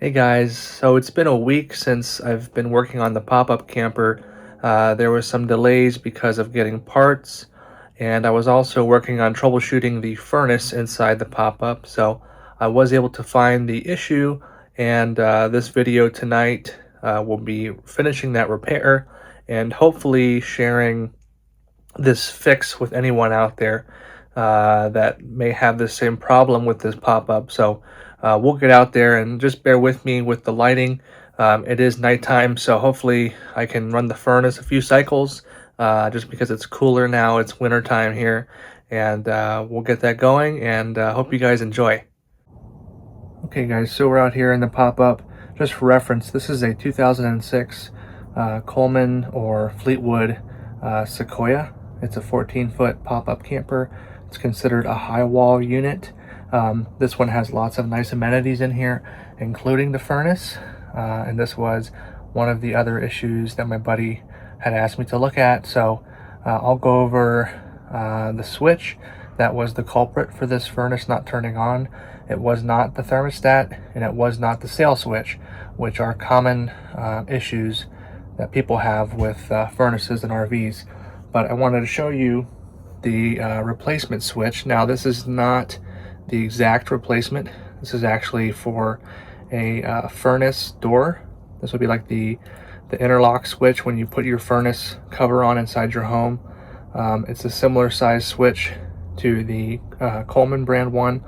Hey guys, so it's been a week since I've been working on the pop-up camper. There was some delays because of getting parts, and I was also working on troubleshooting the furnace inside the pop-up, so I was able to find the issue, and this video tonight will be finishing that repair and hopefully sharing this fix with anyone out there that may have the same problem with this pop-up. So we'll get out there and just bear with me with the lighting. It is nighttime, so hopefully I can run the furnace a few cycles just because it's cooler now. It's winter time here, and we'll get that going, and hope you guys enjoy. Okay guys, so we're out here in the pop-up. Just for reference, this is a 2006 Coleman or Fleetwood Sequoia. It's a 14-foot pop-up camper. It's considered a high wall unit. This one has lots of nice amenities in here, including the furnace. And this was one of the other issues that my buddy had asked me to look at. So I'll go over the switch that was the culprit for this furnace not turning on. It was not the thermostat, and it was not the sail switch, which are common issues that people have with furnaces and RVs. But I wanted to show you the replacement switch. Now, this is not the exact replacement. This is actually for a furnace door. This would be like the interlock switch when you put your furnace cover on inside your home. It's a similar size switch to the Coleman brand one.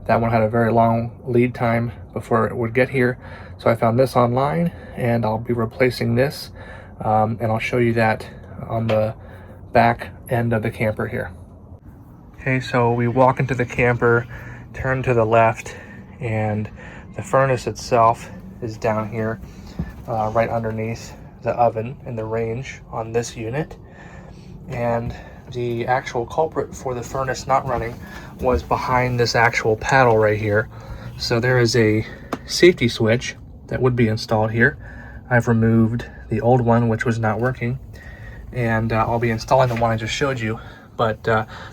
That one had a very long lead time before it would get here. So I found this online, and I'll be replacing this, and I'll show you that on the back end of the camper here. Okay, so we walk into the camper, turn to the left, and the furnace itself is down here, right underneath the oven and the range on this unit. And the actual culprit for the furnace not running was behind this actual paddle right here. So there is a safety switch that would be installed here. I've removed the old one, which was not working, and I'll be installing the one I just showed you. But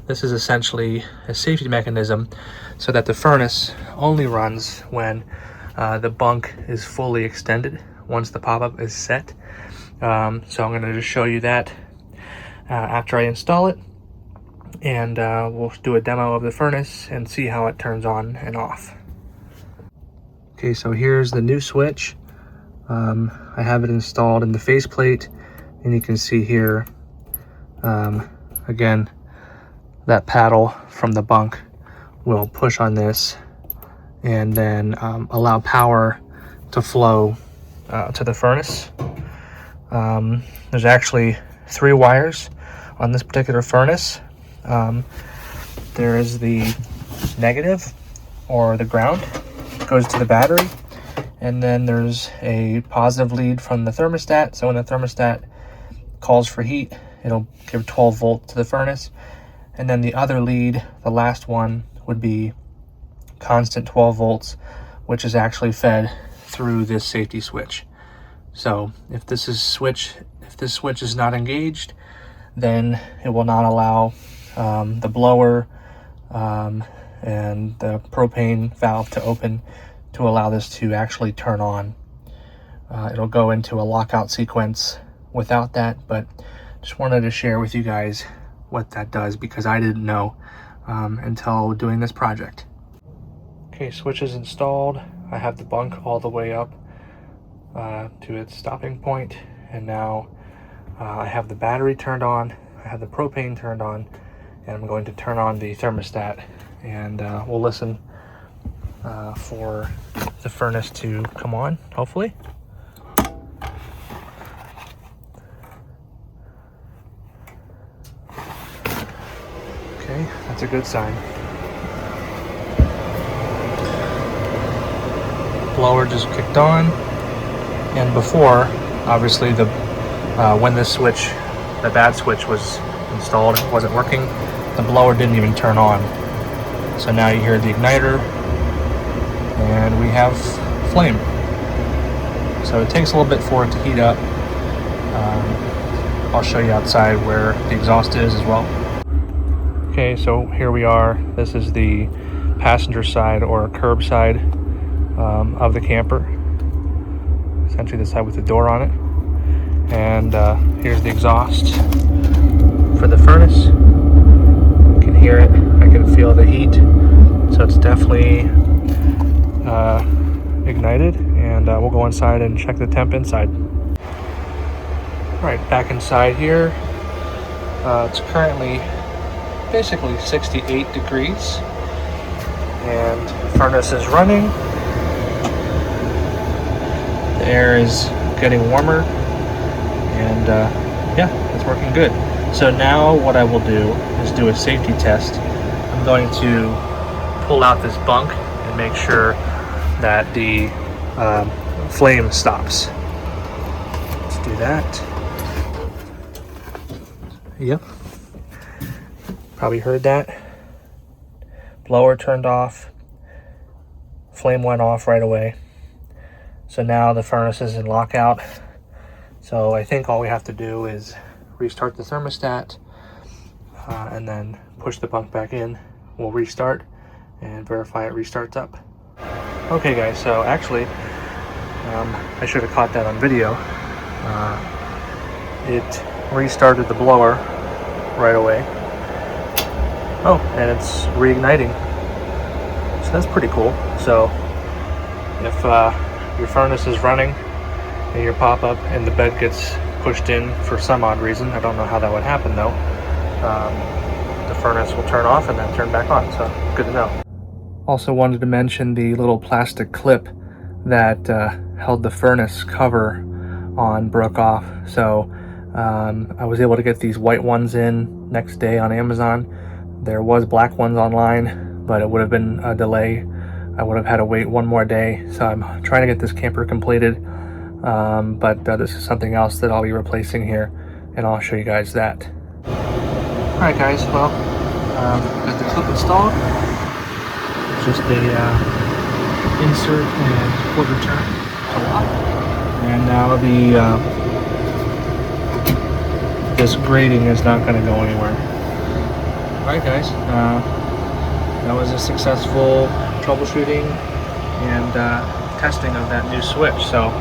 this is essentially a safety mechanism so that the furnace only runs when the bunk is fully extended, once the pop-up is set. So I'm going to just show you that after I install it, and we'll do a demo of the furnace and see how it turns on and off. Okay, so here's the new switch. I have it installed in the faceplate, and you can see here, again, that paddle from the bunk will push on this and then allow power to flow to the furnace. There's actually 3 wires on this particular furnace. There is the negative, or the ground, goes to the battery, and then there's a positive lead from the thermostat. So when the thermostat calls for heat, it'll give 12 volt to the furnace, and then the other lead, the last one, would be constant 12 volts, which is actually fed through this safety switch. So if this switch is not engaged, then it will not allow the blower and the propane valve to open to allow this to actually turn on. It'll go into a lockout sequence without that, but just wanted to share with you guys what that does, because I didn't know until doing this project. Okay, switch is installed. I have the bunk all the way up to its stopping point, and now I have the battery turned on, I have the propane turned on, and I'm going to turn on the thermostat, and we'll listen for the furnace to come on, hopefully. Okay, that's a good sign. Blower just kicked on, and before, obviously, when this switch, the bad switch, was installed, it wasn't working. The blower didn't even turn on. So now you hear the igniter, and we have flame. So it takes a little bit for it to heat up. I'll show you outside where the exhaust is as well. Okay, so here we are. This is the passenger side or curb side of the camper. Essentially the side with the door on it. And here's the exhaust for the furnace. You can hear it, I can feel the heat. So it's definitely ignited, and we'll go inside and check the temp inside. All right, back inside here. It's currently basically 68 degrees, and the furnace is running. The air is getting warmer, and yeah, it's working good. So now what I will do is do a safety test. I'm going to pull out this bunk and make sure that the flame stops. Let's do that. Yep. Probably heard that. Blower turned off. Flame went off right away. So now the furnace is in lockout. So I think all we have to do is restart the thermostat and then push the bunk back in. We'll restart and verify it restarts up. Okay guys, so actually I should have caught that on video. It restarted the blower right away. Oh, and it's reigniting. So that's pretty cool. So if your furnace is running and your pop-up and the bed gets pushed in for some odd reason, I don't know how that would happen though, the furnace will turn off and then turn back on. So good to know. Also wanted to mention the little plastic clip that held the furnace cover on broke off. So I was able to get these white ones in next day on Amazon. There was black ones online, but it would have been a delay. I would have had to wait one more day. So I'm trying to get this camper completed. But this is something else that I'll be replacing here, and I'll show you guys that. All right guys, well, got the clip installed. Just a insert and quarter turn to lock. And now this grating is not going to go anywhere. Alright guys, that was a successful troubleshooting and testing of that new switch. So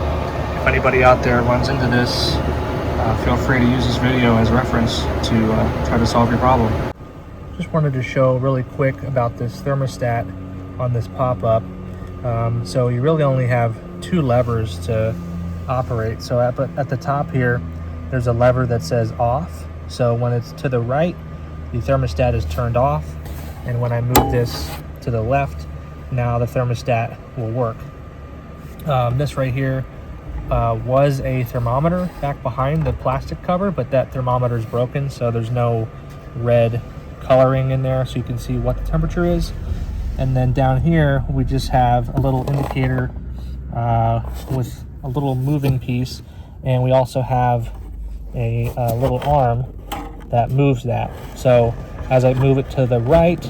if anybody out there runs into this, feel free to use this video as reference to try to solve your problem. Just wanted to show really quick about this thermostat on this pop-up. So you really only have two levers to operate. So at the top here, there's a lever that says off. So when it's to the right, the thermostat is turned off. And when I move this to the left, now the thermostat will work. This right here was a thermometer back behind the plastic cover, but that thermometer is broken, so there's no red coloring in there so you can see what the temperature is. And then down here we just have a little indicator with a little moving piece, and we also have a little arm that moves that. So as I move it to the right,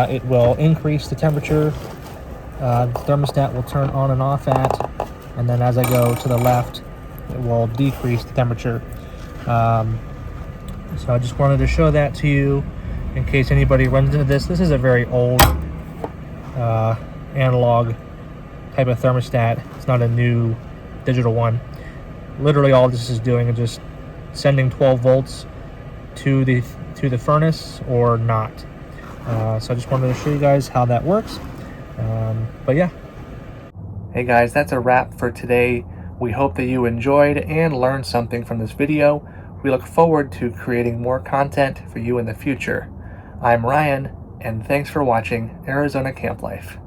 it will increase the temperature. The thermostat will turn on and off at, and then as I go to the left, it will decrease the temperature. So I just wanted to show that to you in case anybody runs into this. This is a very old analog type of thermostat. It's not a new digital one. Literally all this is doing is just sending 12 volts to the furnace or not. So I just wanted to show you guys how that works. But yeah. Hey guys, that's a wrap for today. We hope that you enjoyed and learned something from this video. We look forward to creating more content for you in the future. I'm Ryan, and thanks for watching Arizona Camp Life.